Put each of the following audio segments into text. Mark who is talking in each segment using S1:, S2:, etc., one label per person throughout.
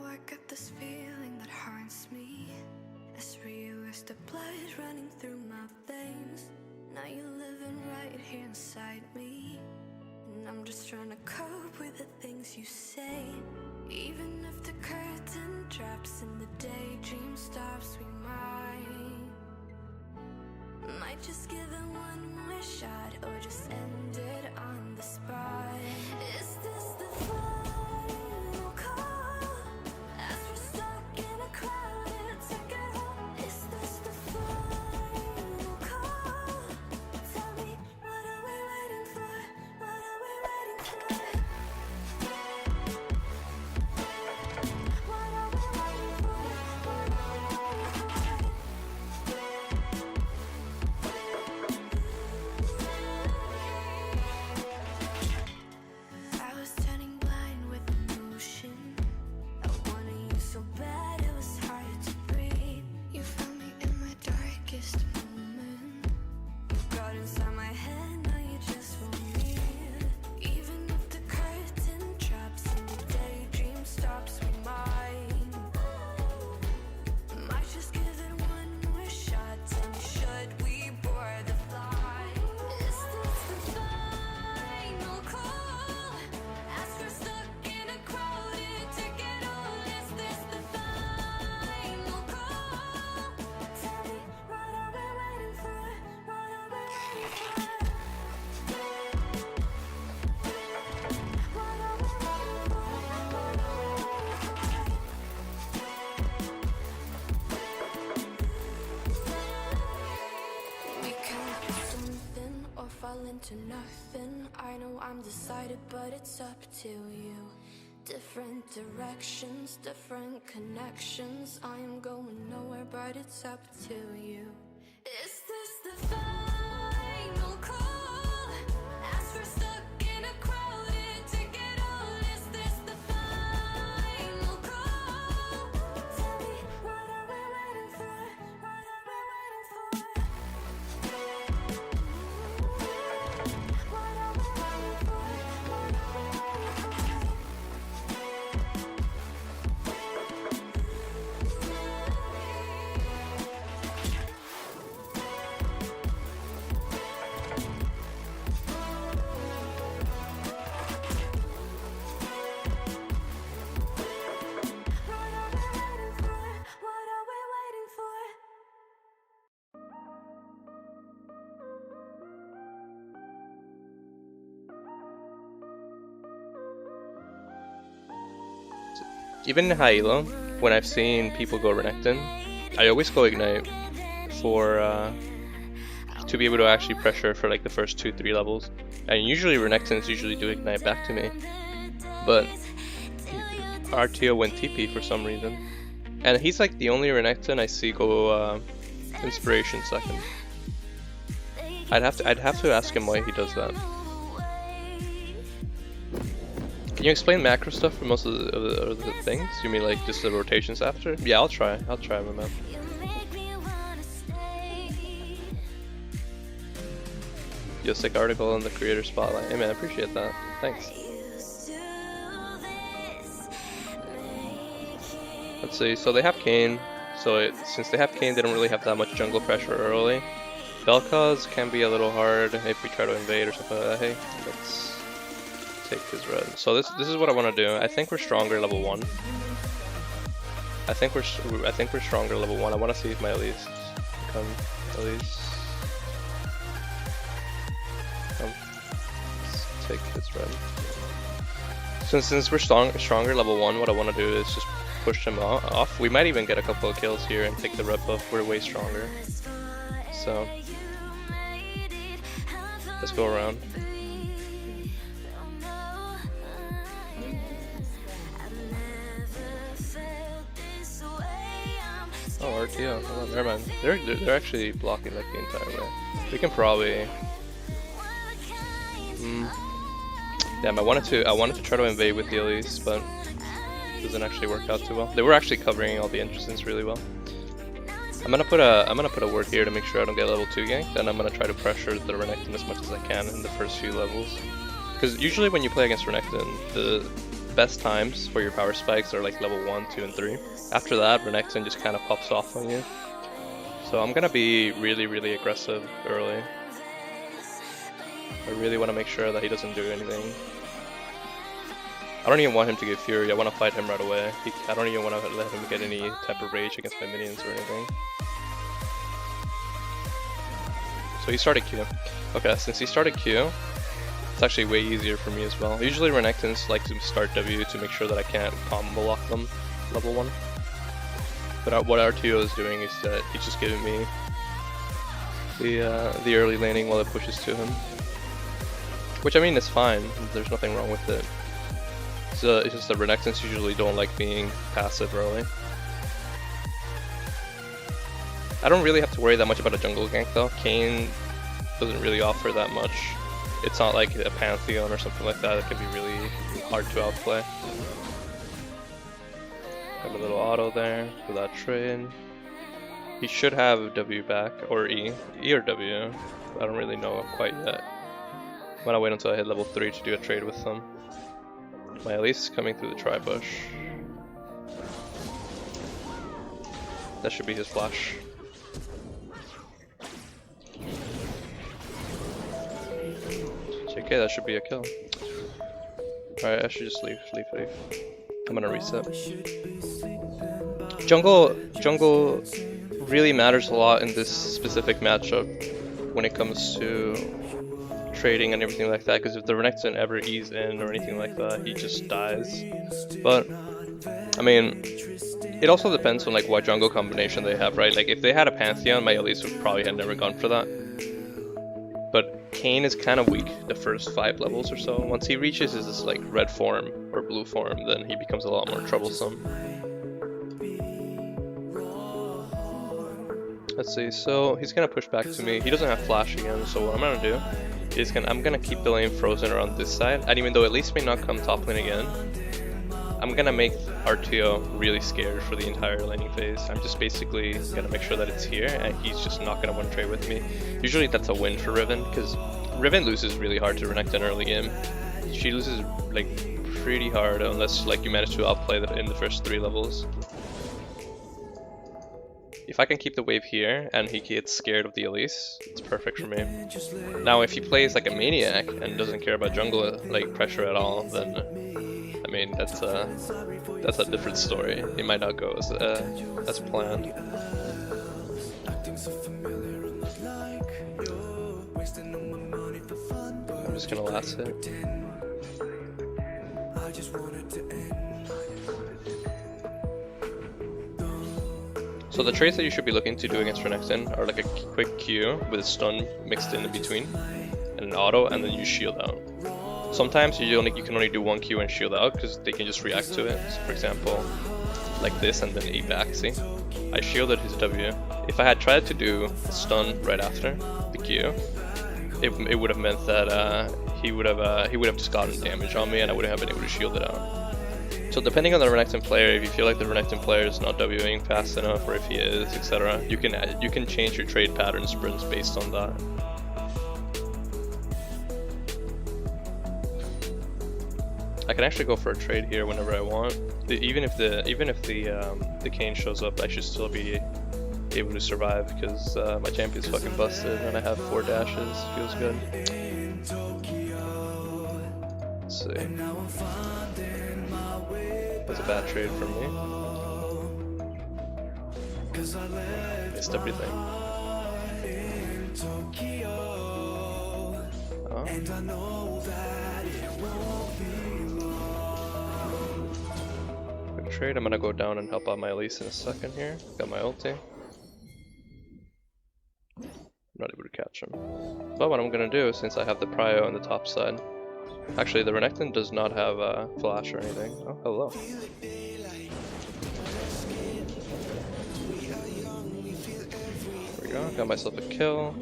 S1: Now I got this feeling that haunts me. I realize the blood running through my veins. Now you're living right here inside me, and I'm just trying to cope with the things you say. Even if the curtain drops and the daydream stops, we might just give it one more shot, or just end it on the spot. Is this the final call? As we're stuck in a crowded ticket hall. Is this the final call? Tell me, what are we waiting for? What are we waiting for? What are we waiting for? What are we waiting for? I was turning blind with emotion. I wanted you so bad it was hard to breathe. You found me in my darkest moment. You got inside my head, now you just won't leave. Even if the curtain drops and the daydream stops, we might just give it one more shot. Tell me, should we board the flight? Is this the final call? As we're stuck in a crowded ticket hall. Is this the final call? Tell me, what are we waiting for? What are we waiting for? What are we waiting for? What are we waiting for? We can do something or fall into nothing. I know I'm decided, but it's up to you. Different directions, different connections. I am going nowhere, but it's up to you. Is this the final call? As we're stuck in a crowded ticket hall. Is this the final call? Tell me, what are we waiting for? What are we waiting for? What are we waiting for? What are we waiting for? What are we waiting for? What are we waiting for?
S2: Even in high elo, when I've seen people go Renekton, I always go Ignite for to be able to actually pressure for like the first 2-3 levels. And usually Renektons usually do Ignite back to me, but RTO went TP for some reason, and he's like the only Renekton I see go Inspiration second. I'd have to ask him why he does that. Can you explain macro stuff for most of the things? You mean like just the rotations after? Yeah, I'll try my man. Yo, sick article in the creator spotlight. Hey man, I appreciate that. Thanks. Let's see, so they have Kayn. So since they have Kayn, they don't really have that much jungle pressure early. Vel'Koz can be a little hard if we try to invade or something like that. Hey, let's take his red. So this is what I want to do. I think we're stronger level 1. I think we're stronger level 1. I want to see if my Elise become Elise. Let's take his red. Since we're stronger level 1, what I want to do is just push him off. We might even get a couple of kills here and take the red buff. We're way stronger. So let's go around. Oh, RTO. Oh, never mind. They're actually blocking like the entire way. We can probably. Damn, I wanted to try to invade with the Elise, but it doesn't actually work out too well. They were actually covering all the entrances really well. I'm gonna put a word here to make sure I don't get level 2 ganked, and I'm gonna try to pressure the Renekton as much as I can in the first few levels. Because usually when you play against Renekton, best times for your power spikes are like level 1, 2, and 3. After that, Renekton just kind of pops off on you. So I'm gonna be really aggressive early. I really want to make sure that he doesn't do anything. I don't even want him to get Fury, I want to fight him right away. I don't even want to let him get any type of rage against my minions or anything. So he started Q. Okay, since he started Q, it's actually way easier for me as well. Usually Renektons like to start W to make sure that I can't combo lock them level 1. But what RTO is doing is that he's just giving me the early laning while it pushes to him. Which I mean is fine, there's nothing wrong with it. So it's just that Renektons usually don't like being passive early. I don't really have to worry that much about a jungle gank though. Kayn doesn't really offer that much. It's not like a Pantheon or something like that. It can be really hard to outplay. Have a little auto there for that trade. He should have W back, or E or W. I don't really know quite yet. I'm gonna wait until I hit level 3 to do a trade with them. My Elise is coming through the tri-bush. That should be his flash. JK, that should be a kill. Alright, I should just leave. I'm gonna reset. Jungle really matters a lot in this specific matchup when it comes to trading and everything like that, because if the Renekton ever ease in or anything like that, he just dies. But I mean, it also depends on like what jungle combination they have, right? Like if they had a Pantheon, my Elise would probably have never gone for that. But Kayn is kind of weak the first 5 levels or so. Once he reaches his like red form or blue form, then he becomes a lot more troublesome. Let's see, so he's gonna push back to me. He doesn't have flash again, so what I'm gonna do is I'm gonna keep the lane frozen around this side, and even though Elise may not come top lane again, I'm gonna make RTO really scared for the entire laning phase. I'm just basically gonna make sure that it's here, and he's just not gonna want to trade with me. Usually that's a win for Riven, because Riven loses really hard to Renekton early game. She loses like pretty hard unless like you manage to outplay in the first 3 levels. If I can keep the wave here and he gets scared of the Elise, it's perfect for me. Now if he plays like a maniac and doesn't care about jungle like pressure at all, then I mean that's a different story. It might not go as planned. I'm just gonna last hit. So the trades that you should be looking to do against Renekton are like a quick Q with a stun mixed in between, and an auto, and then you shield out. Sometimes you can only do 1 Q and shield out because they can just react to it. So for example, like this and then E back, see? I shielded his W. If I had tried to do a stun right after the Q, it would have meant that he would have just gotten damage on me and I wouldn't have been able to shield it out. So depending on the Renekton player, if you feel like the Renekton player is not Wing fast enough, or if he is, etc., you can change your trade pattern sprints based on that. I can actually go for a trade here whenever I want. Even if the Kayn shows up, I should still be able to survive because my champion's fucking busted and I have 4 dashes. Feels good. Let's see. That's a bad trade from me. Missed everything. Oh. Quick trade. I'm gonna go down and help out my Elise in a second here. Got my ulti. I'm not able to catch him. But what I'm gonna do, since I have the prio on the top side, actually, the Renekton does not have a flash or anything. Oh, hello. There we go. Got myself a kill.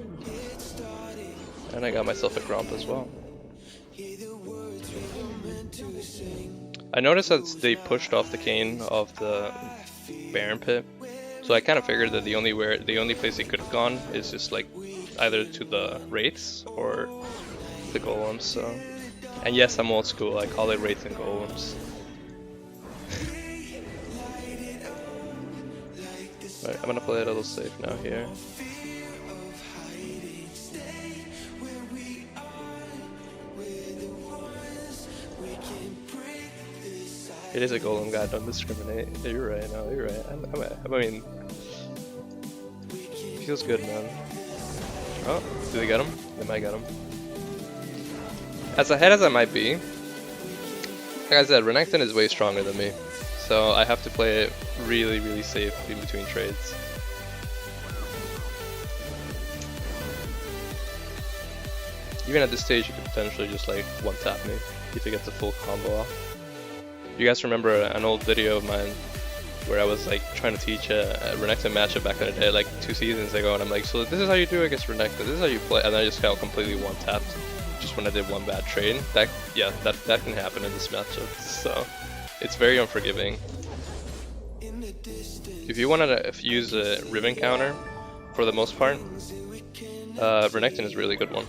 S2: And I got myself a Gromp as well. I noticed that they pushed off the Kayn of the Baron pit. So I kind of figured that the only place he could have gone is just like either to the Wraiths or the Golems, so And yes, I'm old school, I call it wraiths and golems. Right, I'm gonna play a little safe now here. It is a golem god, don't discriminate. Yeah, you're right, no, you're right. I mean, feels good, man. Oh, do they get him? They might get him. As ahead as I might be, like I said, Renekton is way stronger than me. So I have to play it really, really safe in between trades. Even at this stage, you could potentially just like one-tap me if he gets a full combo off. You guys remember an old video of mine where I was like trying to teach a Renekton matchup back in the day, like 2 seasons ago, and I'm like, so this is how you do against Renekton, this is how you play, and I just got completely one-tapped just when I did one bad trade. That can happen in this matchup, so it's very unforgiving. If you want to use a Riven counter, for the most part, Renekton is a really good one.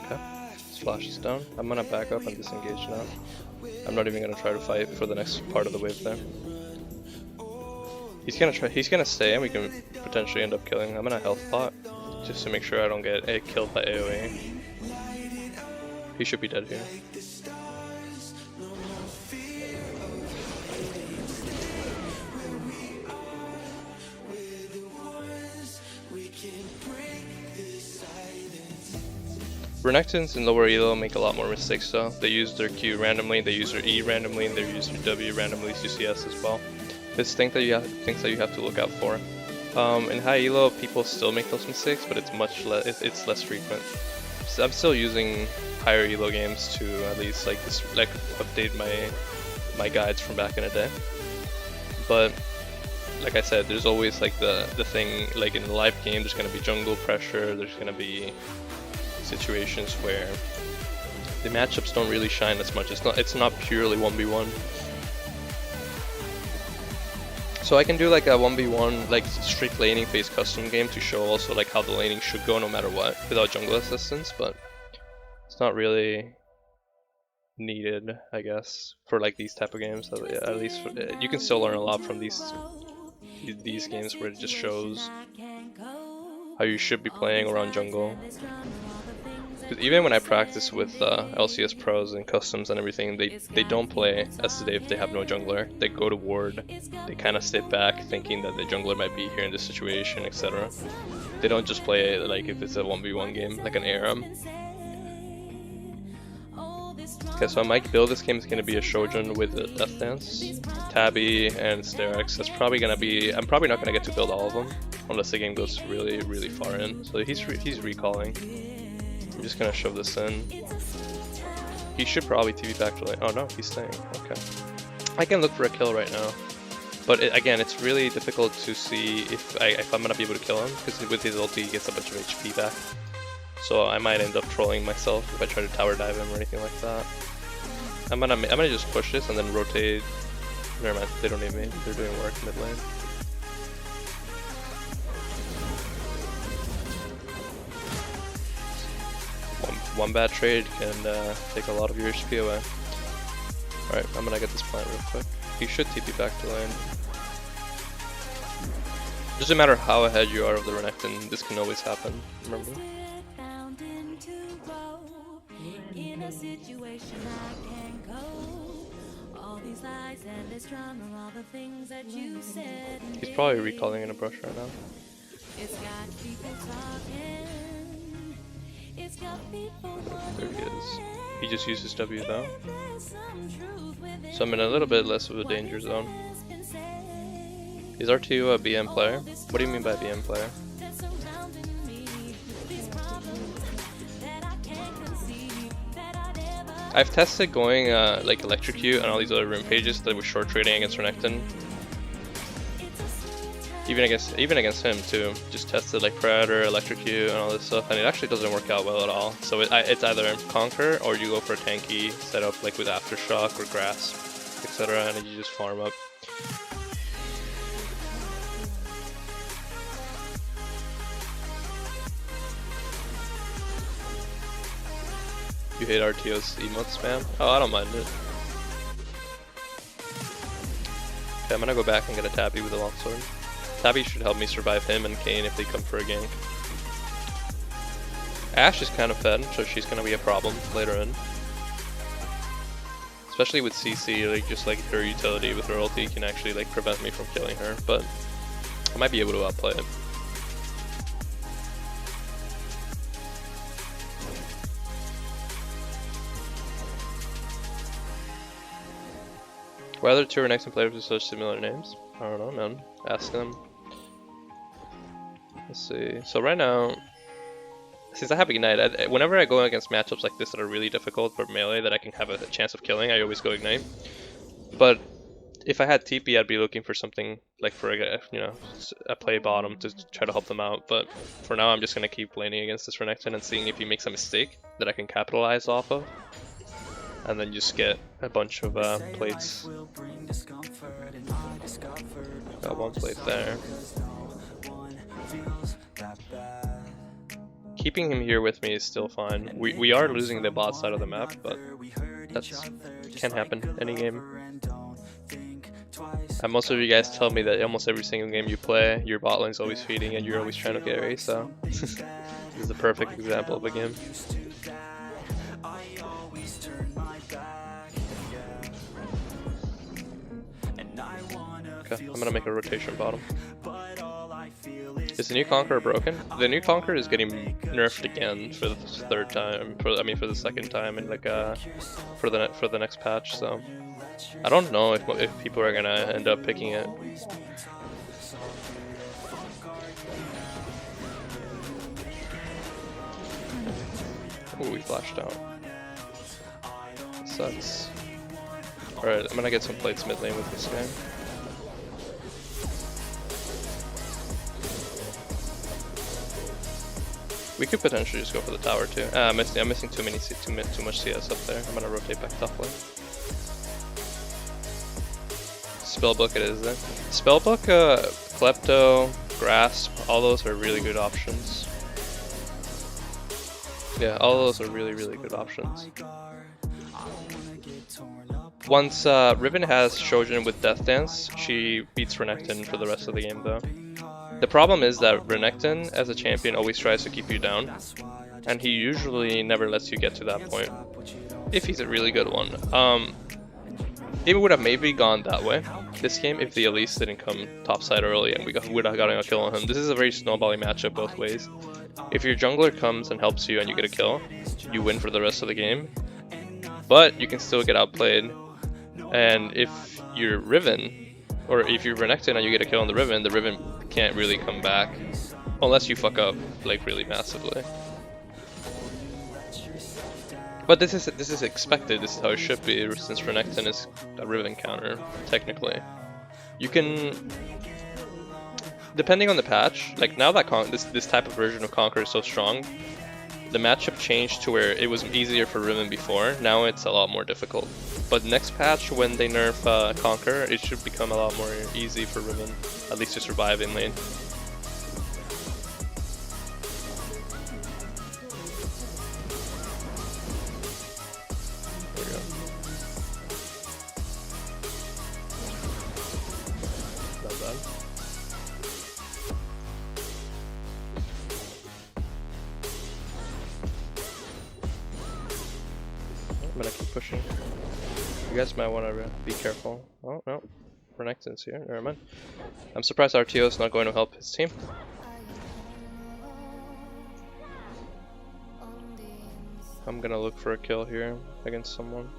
S2: Okay, splash this down. I'm gonna back up and disengage now. I'm not even gonna try to fight for the next part of the wave there. He's gonna stay and we can potentially end up killing him. I'm gonna health pot just to make sure I don't get killed by AoE. He should be dead here. Renektons in lower elo make a lot more mistakes though. They use their Q randomly, they use their E randomly, and they use their W randomly, CCS as well. It's things that you have to look out for. In high elo, people still make those mistakes, but it's much less. It's less frequent. So I'm still using higher elo games to at least update my guides from back in the day. But like I said, there's always like the thing, like in a live game, there's gonna be jungle pressure. There's gonna be situations where the matchups don't really shine as much. It's not purely 1v1. So I can do like a 1v1 like strict laning phase custom game to show also like how the laning should go no matter what without jungle assistance, but it's not really needed, I guess, for like these type of games. At least you can still learn a lot from these games where it just shows how you should be playing around jungle. Because even when I practice with LCS pros and customs and everything, they don't play as if they have no jungler. They go to ward, they kind of step back thinking that the jungler might be here in this situation, etc. They don't just play it like if it's a 1v1 game, like an ARM. Okay, so I might build this game is going to be a Shojin with a Death Dance, Tabby, and Sterak's. That's probably going to be, I'm probably not going to get to build all of them, unless the game goes really, really far in. So he's recalling. I'm just gonna shove this in. He should probably TV back to lane. Oh no, he's staying. Okay. I can look for a kill right now, but again, it's really difficult to see if I'm gonna be able to kill him because with his ulti he gets a bunch of HP back. So I might end up trolling myself if I try to tower dive him or anything like that. I'm gonna just push this and then rotate. Never mind, they don't need me. They're doing work mid lane. One bad trade can take a lot of your HP away. Alright, I'm gonna get this plant real quick. He should TP back to lane. Doesn't matter how ahead you are of the Renekton, this can always happen, remember? He's probably recalling in a brush right now. There he is. He just used his W though. So I'm in a little bit less of a danger zone. Is RTO a BM player? What do you mean by BM player? I've tested going like Electrocute and all these other room pages that was short trading against Renekton. Even against him too. Just tested like Predator, Electrocute, and all this stuff, and it actually doesn't work out well at all. So it's either Conquer or you go for a tanky setup like with Aftershock or Grasp, etc., and you just farm up. You hate RTO's emote spam? Oh, I don't mind it. Okay, I'm gonna go back and get a Tabby with a longsword. Tabby should help me survive him and Kayn if they come for a gank. Ashe is kind of fed, so she's gonna be a problem later in. Especially with CC, like just like her utility with her ulti can actually like prevent me from killing her, but I might be able to outplay it. Why are there two Renekton players with such similar names? I don't know, man. Ask them. Let's see. So right now, since I have Ignite, whenever I go against matchups like this that are really difficult for melee that I can have a chance of killing, I always go Ignite. But if I had TP, I'd be looking for something like for a play bottom to try to help them out. But for now, I'm just gonna keep laning against this Renekton and seeing if he makes a mistake that I can capitalize off of, and then just get a bunch of plates. Got one plate there. Keeping him here with me is still fine. We are losing the bot side of the map, but that can happen any game. And most of you guys tell me that almost every single game you play, your bot lane's always feeding and you're always trying to carry, so this is a perfect example of a game. Okay, I'm gonna make a rotation bottom. Is the new Conqueror broken? The new Conqueror is getting nerfed again for the third time. For the second time in like for the next patch. So I don't know if people are gonna end up picking it. Ooh, we flashed out. Sucks. Alright, I'm gonna get some plates mid lane with this guy. We could potentially just go for the tower too. I'm missing too much CS up there. I'm gonna rotate back top lane. Spellbook it is then. Spellbook, Klepto, Grasp, all those are really good options. Yeah, all those are really good options. Once Riven has Shojin with Death Dance, she beats Renekton for the rest of the game though. The problem is that Renekton, as a champion, always tries to keep you down, and he usually never lets you get to that point, if he's a really good one. It would have maybe gone that way this game if the Elise didn't come topside early and we would have gotten a kill on him. This is a very snowbally matchup both ways. If your jungler comes and helps you and you get a kill, you win for the rest of the game, but you can still get outplayed. And if you're Riven, or if you're Renekton and you get a kill on the Riven can't really come back unless you fuck up like really massively. But this is expected. This is how it should be, since Renekton is a Riven counter technically. You can, depending on the patch, like now that this type of version of Conquer is so strong, the matchup changed to where it was easier for Riven before. Now it's a lot more difficult. But next patch, when they nerf Conquer, it should become a lot more easy for Riven, at least to survive in lane. There we go. Not bad. I'm gonna keep pushing. You guys might want to be careful. Oh no, Renekton's here. Never mind. I'm surprised RTO is not going to help his team. I'm gonna look for a kill here against someone.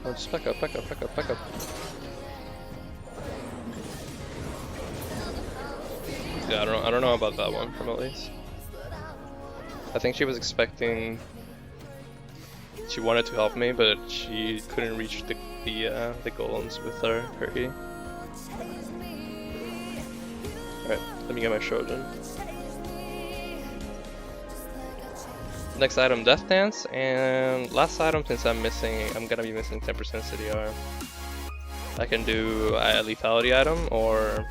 S2: Oh, just back up. Yeah, I don't know about that one from Elise. I think she was expecting. She wanted to help me, but she couldn't reach the golems with her E. Alright, let me get my Shojin. Next item, Death Dance, and last item, since I'm gonna be missing 10% CDR. I can do a lethality item or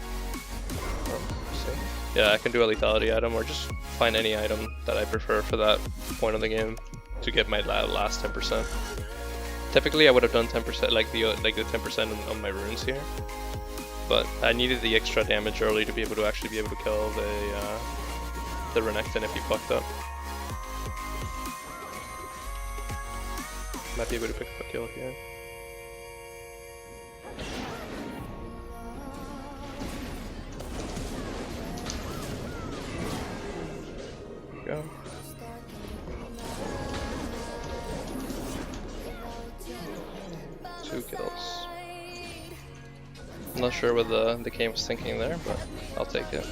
S2: yeah, I can do a lethality item or just find any item that I prefer for that point of the game to get my last 10%. Typically, I would have done 10%, like the 10% on my runes here, but I needed the extra damage early to be able to actually be able to kill the Renekton if he fucked up. Might be able to pick up a kill here. Go. Two kills. I'm not sure what the game was thinking there, but I'll take it.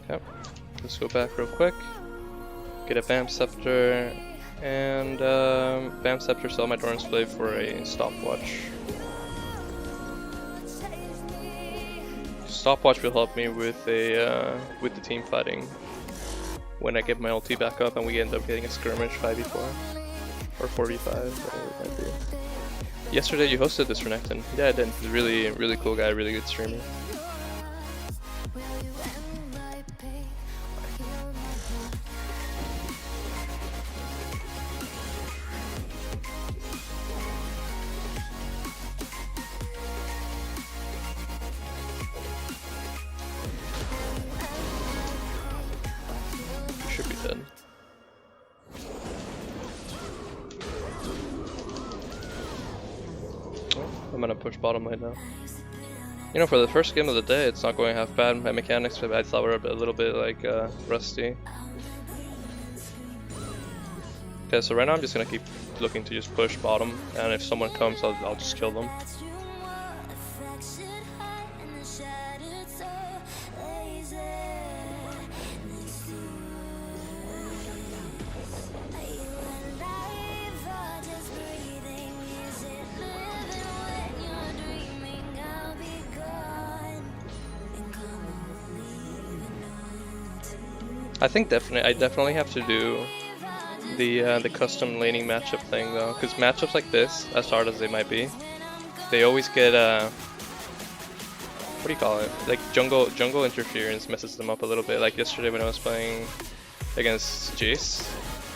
S2: Okay, let's go back real quick. Get a Bam Scepter. And Bam Scepter, sell my Doran's Blade for a stopwatch. Stopwatch will help me with the team fighting when I get my ulti back up and we end up getting a skirmish 5v4 or 4v5, whatever it might be. Yesterday you hosted this Renekton. Yeah, I did. He's a really cool guy, really good streamer. Should be dead. Oh, I'm gonna push bottom lane now. You know, for the first game of the day, it's not going half bad. My mechanics, I thought were a little bit like rusty. Okay, so right now I'm just gonna keep looking to just push bottom, and if someone comes, I'll just kill them. I definitely have to do the custom laning matchup thing though, because matchups like this, as hard as they might be, they always get what do you call it? Like jungle interference messes them up a little bit. Like yesterday when I was playing against Jace,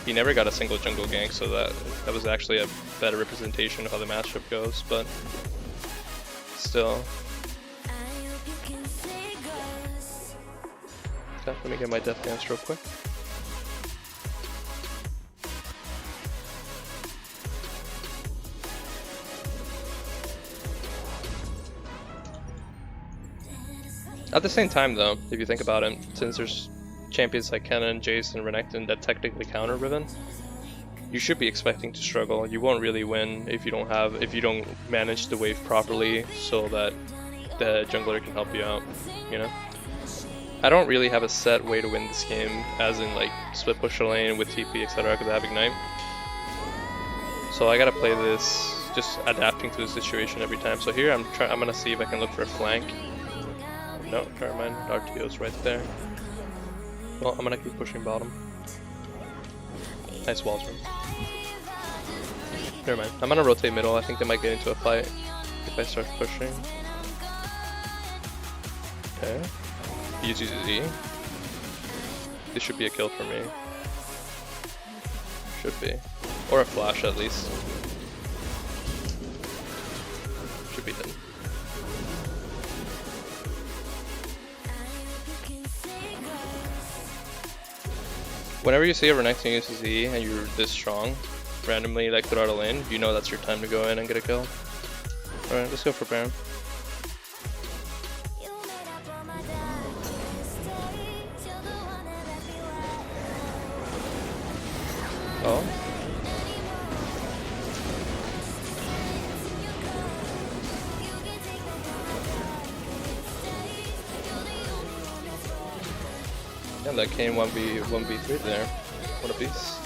S2: he never got a single jungle gank, so that was actually a better representation of how the matchup goes. But still. Let me get my death dance real quick. At the same time though, if you think about it, since there's champions like Kennen, Jace, and Renekton that technically counter Riven, you should be expecting to struggle. You won't really win if you don't manage the wave properly so that the jungler can help you out, you know? I don't really have a set way to win this game, as in like split push the lane with TP, etc. because I have Ignite. So I gotta play this, just adapting to the situation every time. So here I'm gonna see if I can look for a flank. No, never mind. RTO's right there. Well, I'm gonna keep pushing bottom. Nice walls room. Never mind. I'm gonna rotate middle. I think they might get into a fight if I start pushing. Okay. Use Z. This should be a kill for me. Should be. Or a flash at least. Should be dead. Whenever you see a Renekton use Z and you're this strong, randomly like throughout a lane, you know that's your time to go in and get a kill. Alright, let's go for Baron. Oh. Yeah, that came 1v3 there. What a beast.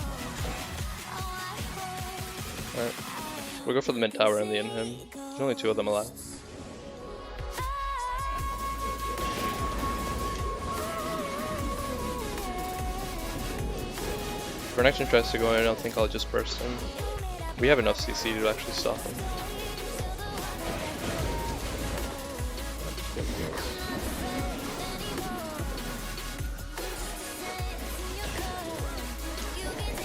S2: Alright. We'll go for the mid tower and the in-him. There's only two of them alive. If Renekton tries to go in, I don't think I'll just burst him. We have enough CC to actually stop him.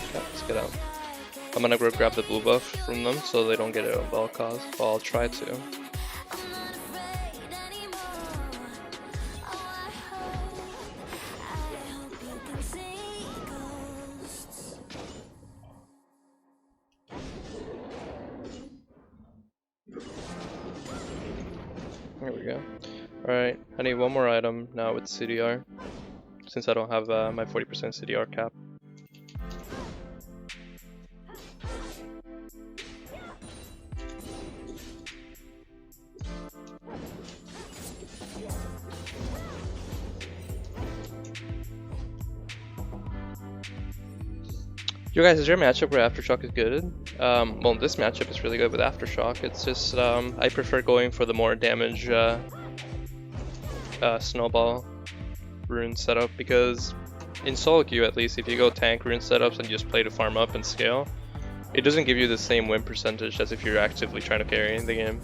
S2: Okay, let's get out. I'm gonna go grab the blue buff from them so they don't get it on ball cause. Well, I'll try to. There we go. Alright, I need one more item now with CDR, since I don't have my 40% CDR cap. Yo guys, is there a matchup where Aftershock is good? Well, this matchup is really good with Aftershock. It's just, I prefer going for the more damage snowball rune setup, because in solo queue at least, if you go tank rune setups and just play to farm up and scale, it doesn't give you the same win percentage as if you're actively trying to carry in the game.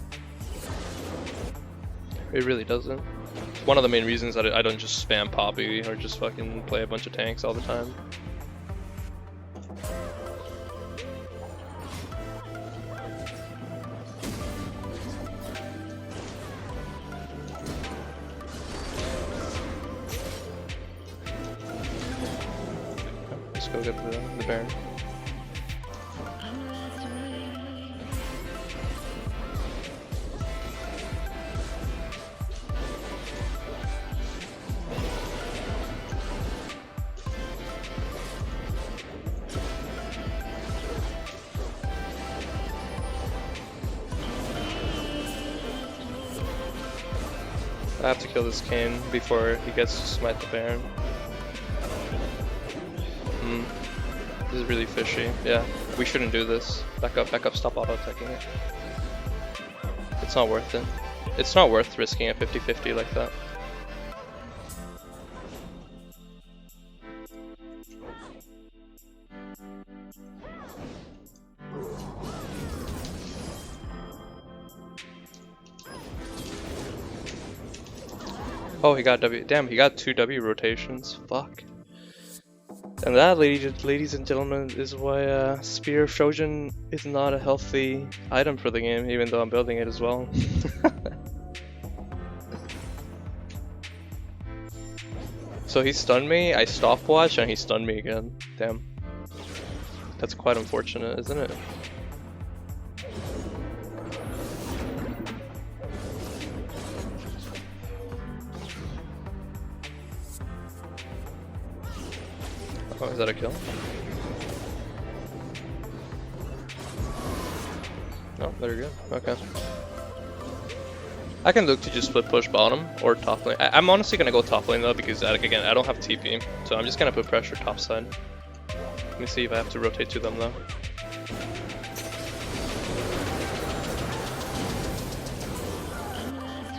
S2: It really doesn't. One of the main reasons that I don't just spam Poppy or just fucking play a bunch of tanks all the time. Go get the Baron. I have to kill this Kane before he gets to smite the Baron. This is really fishy. Yeah, we shouldn't do this. Back up, stop auto-attacking it. It's not worth it. It's not worth risking a 50-50 like that. Oh, he got W. Damn, he got 2 W rotations. Fuck. And that, ladies and gentlemen, is why Spear of Trojan is not a healthy item for the game, even though I'm building it as well. So he stunned me, I stopwatch, and he stunned me again. Damn. That's quite unfortunate, isn't it? Oh, is that a kill? No, very good. Okay. I can look to just split push bottom or top lane. I'm honestly gonna go top lane though, because again, I don't have TP, so I'm just gonna put pressure top side. Let me see if I have to rotate to them though.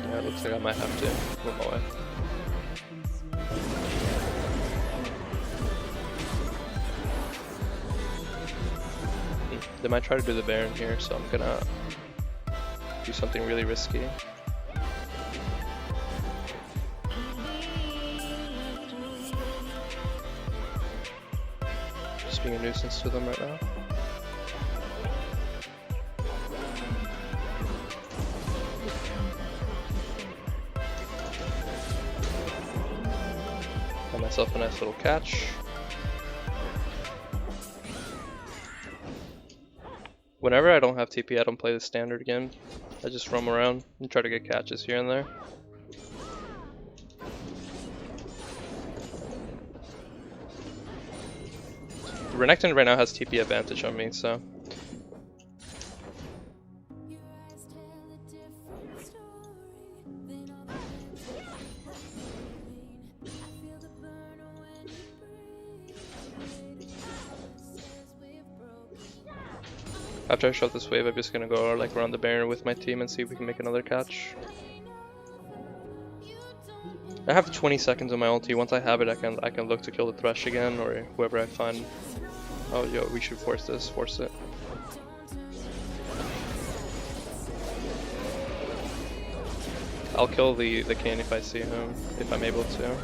S2: Yeah, it looks like I might have to move my way. They might try to do the Baron here, so I'm gonna do something really risky. Just being a nuisance to them right now. Got myself a nice little catch. Whenever I don't have TP, I don't play the standard game. I just roam around and try to get catches here and there. Renekton right now has TP advantage on me, so. After I shot this wave, I'm just gonna go like around the Baron with my team and see if we can make another catch. I have 20 seconds on my ulti. Once I have it, I can look to kill the Thresh again or whoever I find. Oh, yo, we should force this. Force it. I'll kill the king if I see him, if I'm able to.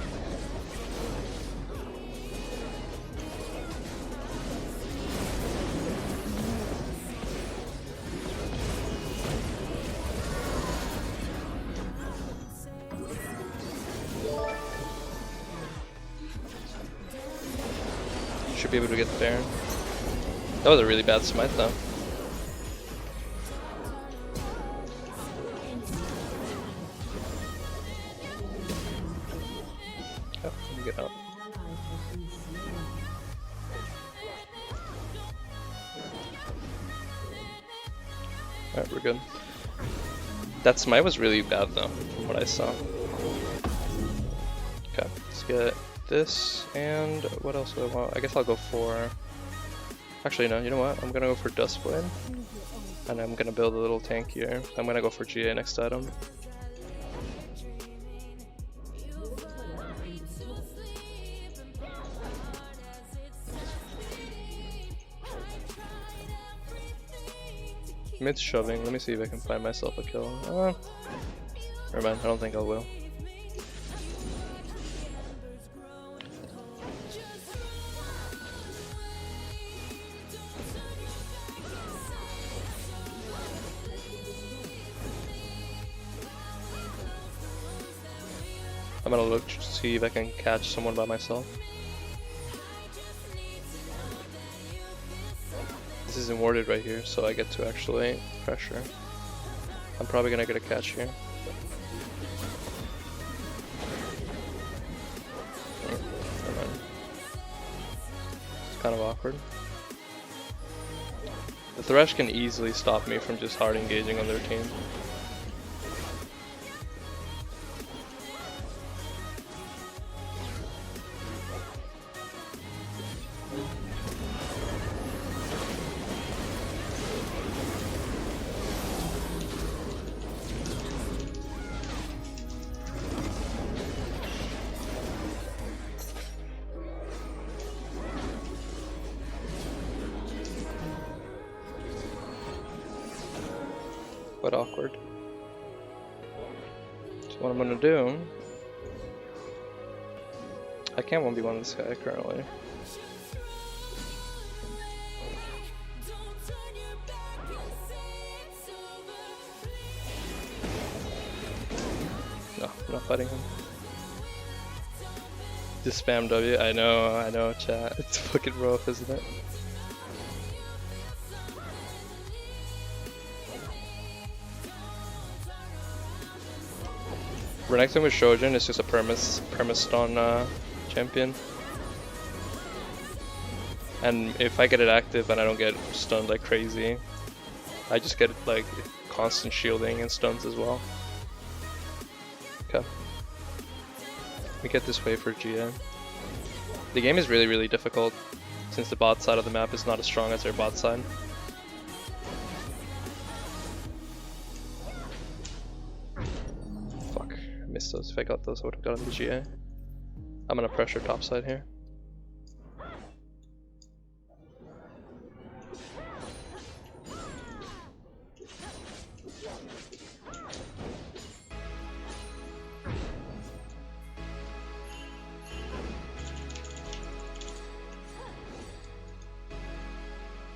S2: Should be able to get there. That was a really bad smite though. Oh, let me get out. Alright, we're good. That smite was really bad though, from what I saw. Okay, let's get this, and what else do I want? I guess I'll go for... Actually no, you know what? I'm gonna go for Dustblade. And I'm gonna build a little tank here. I'm gonna go for GA next item. Mid's shoving. Let me see if I can find myself a kill. Never mind, I don't think I will. I'm gonna look to see if I can catch someone by myself. This isn't warded right here, so I get to actually pressure. I'm probably gonna get a catch here. Never mind. It's kind of awkward. The Thresh can easily stop me from just hard engaging on their team. Quite awkward. So what I'm gonna do, I can't 1v1 this guy currently. No, I'm not fighting him. Just spam W. I know, chat. It's fucking rough, isn't it? Renekton with Shojin is just a perma-stun champion. And if I get it active and I don't get stunned like crazy, I just get like constant shielding and stuns as well. Okay. We get this wave for GA. The game is really, really difficult since the bot side of the map is not as strong as their bot side. Missed those. If I got those, I would have gotten the GA. I'm gonna pressure top side here.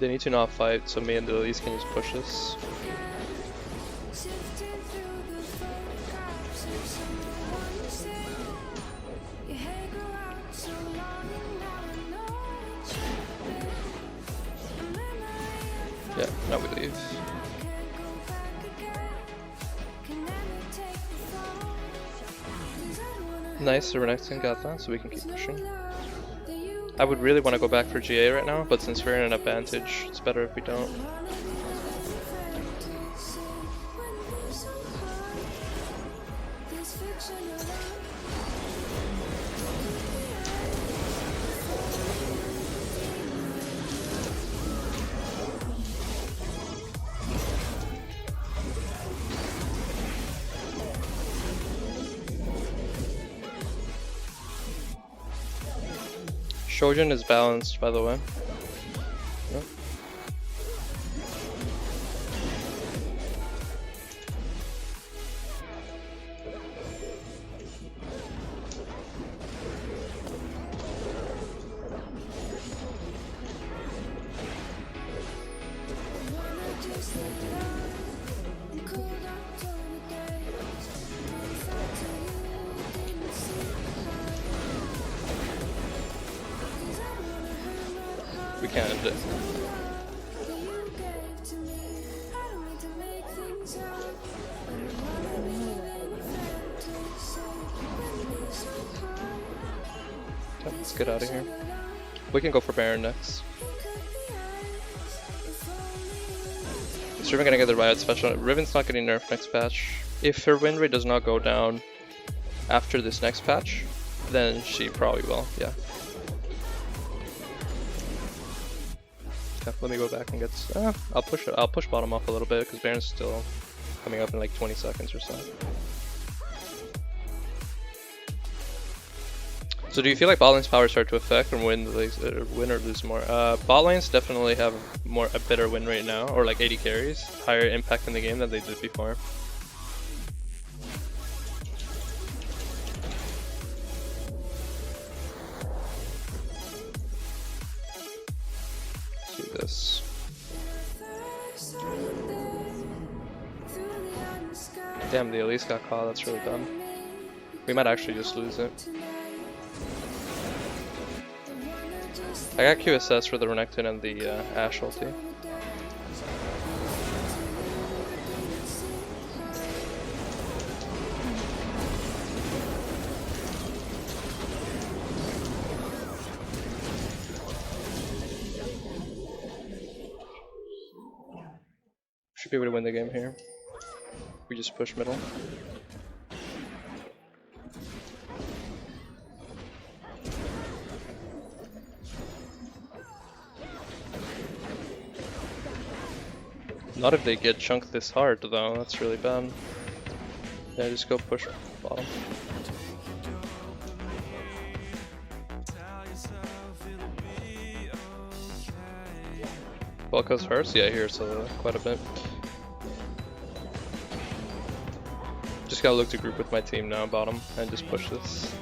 S2: They need to not fight, so me and the Lilies can just push this. Yeah, now we leave. Nice, the Renekton got that, so we can keep pushing. I would really want to go back for GA right now, but since we're in an advantage, it's better if we don't. Shojin is balanced, by the way. can't end it. Okay, let's get out of here. We can go for Baron next. Is Riven gonna get the Riot special? Riven's not getting nerfed next patch. If her win rate does not go down after this next patch, then she probably will, yeah. Okay, let me go back and get... I'll push bottom off a little bit, because Baron's still coming up in like 20 seconds or so. So do you feel like bot lane's power start to affect or win or lose more? Bot lanes definitely have a better win rate now, or like 80 carries, higher impact in the game than they did before. Let's do this. Damn, the Elise got caught, that's really dumb. We might actually just lose it. I got QSS for the Renekton and the Ashe ulti. Should be able to win the game here. We just push middle. Not if they get chunked this hard though, that's really bad. Yeah, just go push bottom. Velko's hurts? Yeah, here, so quite a bit. Just gotta look to group with my team now, bottom, and just push this.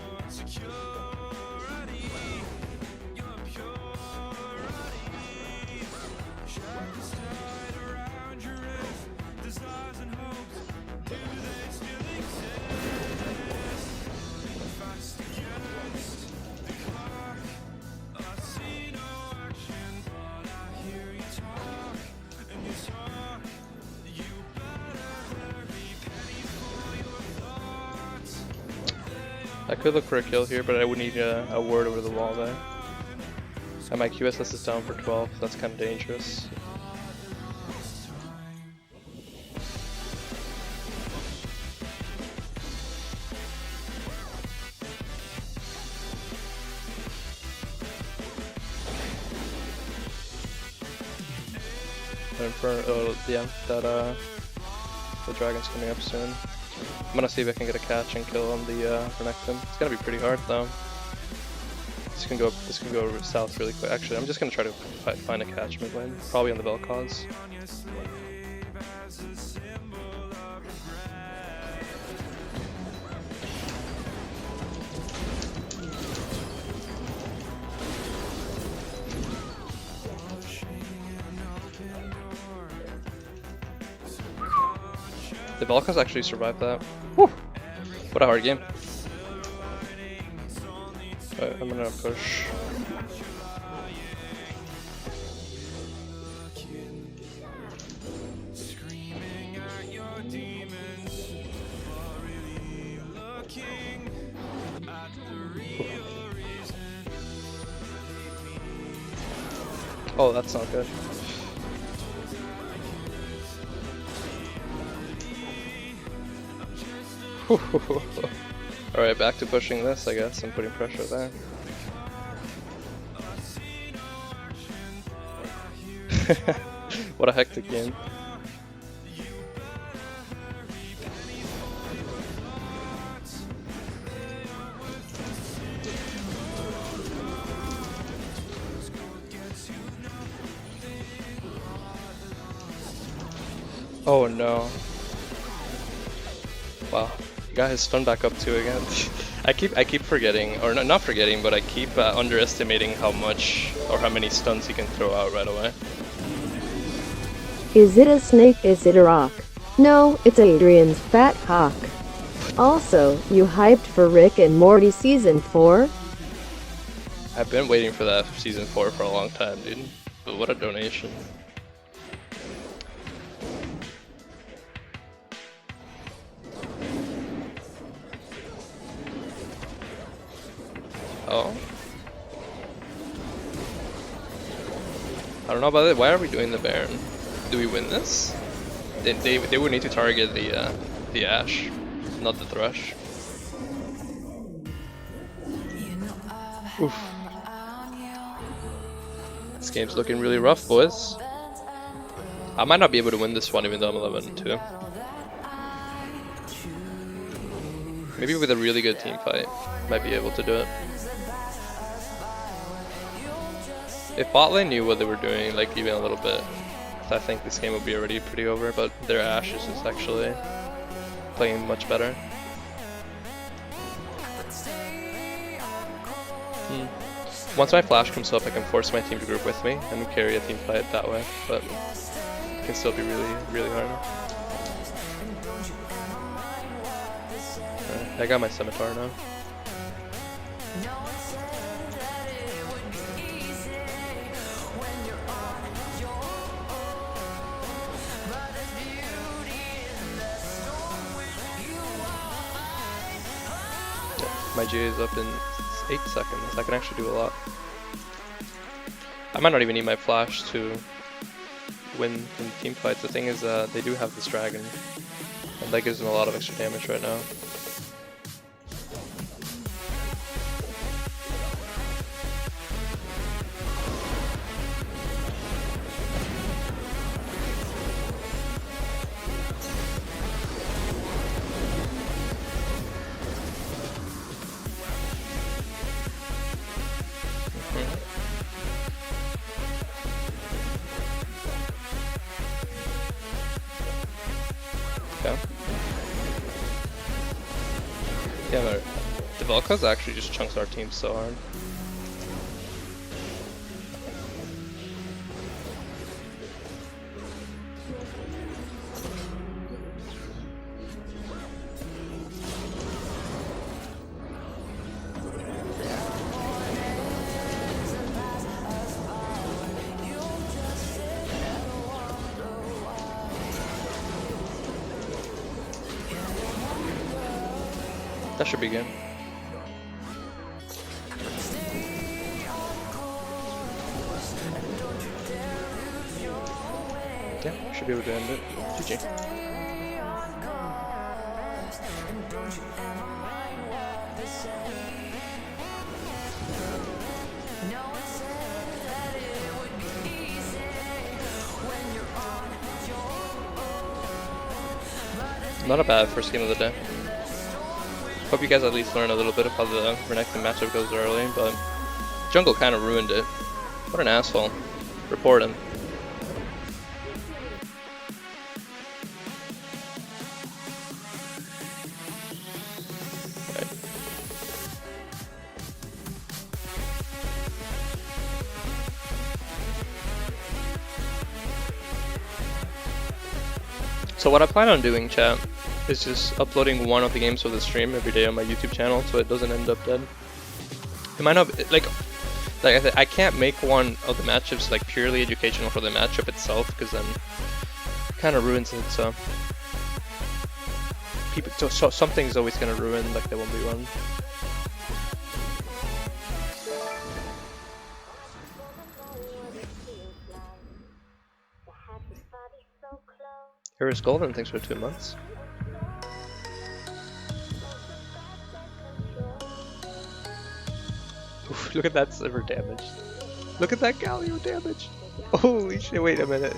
S2: I could look for a kill here, but I would need a ward over the wall there. And my QSS is down for 12, that's kind of dangerous. The dragon's coming up soon. I'm gonna see if I can get a catch and kill on the Renekton. It's gonna be pretty hard though. This can go south really quick. Actually, I'm just gonna try to find a catch mid lane, probably on the Vel'Koz. The Vel'Koz actually survived that. Whew. What a hard game. Right, I'm gonna push. Oh, that's not good. Alright, back to pushing this, I guess, and putting pressure there. What a hectic game. Oh no. Wow. Got his stun back up too again. I keep forgetting, or not forgetting, but I keep underestimating how much or how many stuns he can throw out right away.
S3: Is it a snake? Is it a rock? No, it's Adrian's fat cock. Also, you hyped for Rick and Morty season 4?
S2: I've been waiting for that season 4 for a long time, dude. But what a donation. Oh. I don't know about it. Why are we doing the Baron? Do we win this? They would need to target the Ashe, not the Thrush. Oof. This game's looking really rough, boys. I might not be able to win this one even though I'm 11-2. Maybe with a really good team fight, might be able to do it. If bot lane knew what they were doing, like even a little bit, I think this game would be already pretty over, but their Ashe is just actually playing much better. Once my flash comes up, I can force my team to group with me and carry a team fight that way, but it can still be really, really hard. I got my scimitar now. My GA is up in 8 seconds. I can actually do a lot. I might not even need my flash to win in team fights. The thing is, they do have this dragon, and that gives them a lot of extra damage right now. Okay. Yeah, but the Vel'Koz actually just chunks our team so hard. That should be good. Yeah, should be able to end it. GG. Not a bad first game of the day. Hope you guys at least learn a little bit of how the Renekton matchup goes early, but jungle kind of ruined it. What an asshole. Report him. Okay. So what I plan on doing, chat, is just uploading one of the games of the stream every day on my YouTube channel, so it doesn't end up dead. It might not like I can't make one of the matchups like purely educational for the matchup itself, because then it kind of ruins it. So people, so something's always gonna ruin like the 1v1. Here is Golden, thanks for 2 months. Oof, look at that silver damage. Look at that Galio damage. Holy shit, wait a minute.